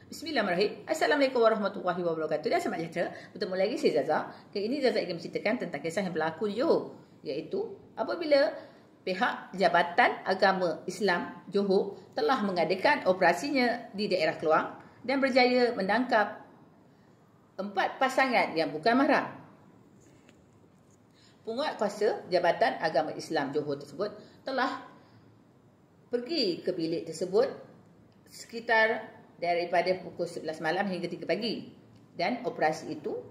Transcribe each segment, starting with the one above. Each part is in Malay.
Bismillahirrahmanirrahim. Assalamualaikum warahmatullahi wabarakatuh. Dan selamat sejahtera. Bertemu lagi saya Zaza. Ini Zaza ingin menceritakan tentang kisah yang berlaku di Johor. Iaitu apabila pihak Jabatan Agama Islam Johor telah mengadakan operasinya di daerah Keluang dan berjaya menangkap 4 pasangan yang bukan mahram. Penguatkuasa Jabatan Agama Islam Johor tersebut telah pergi ke bilik tersebut sekitar daripada pukul 11 malam hingga 3 pagi. Dan operasi itu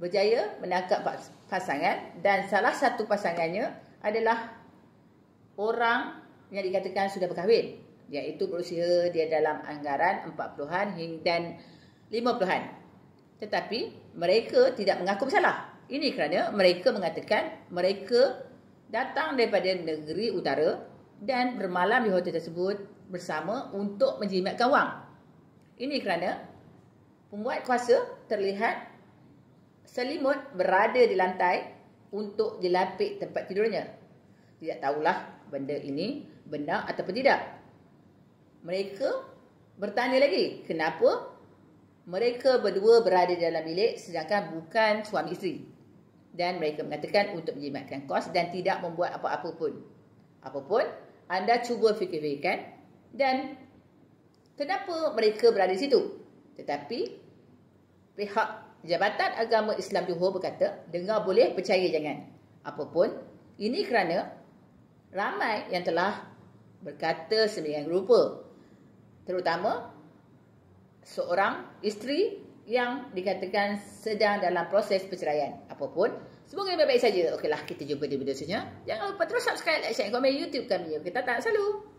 berjaya menangkap pasangan dan salah satu pasangannya adalah orang yang dikatakan sudah berkahwin, iaitu berusia dia dalam anggaran 40-an dan 50-an. Tetapi mereka tidak mengaku bersalah. Ini kerana mereka mengatakan mereka datang daripada negeri utara dan bermalam di hotel tersebut bersama untuk menjimatkan wang. Ini kerana pembuat kuasa terlihat selimut berada di lantai untuk dilapik tempat tidurnya. Tidak tahulah benda ini benar ataupun tidak. Mereka bertanya lagi, kenapa mereka berdua berada di dalam bilik sedangkan bukan suami isteri. Dan mereka mengatakan untuk menjimatkan kos dan tidak membuat apa-apa pun. Apapun, anda cuba fikir-fikirkan dan kenapa mereka berada di situ. Tetapi pihak Jabatan Agama Islam Johor berkata, dengar boleh, percaya jangan. Apapun, ini kerana ramai yang telah berkata sedemikian rupa. Terutama seorang isteri yang dikatakan sedang dalam proses perceraian. Apapun, semoga baik-baik saja. Okeylah, kita jumpa di video seterusnya. Jangan lupa terus subscribe, like, share, komen YouTube kami. Kita tak selalu.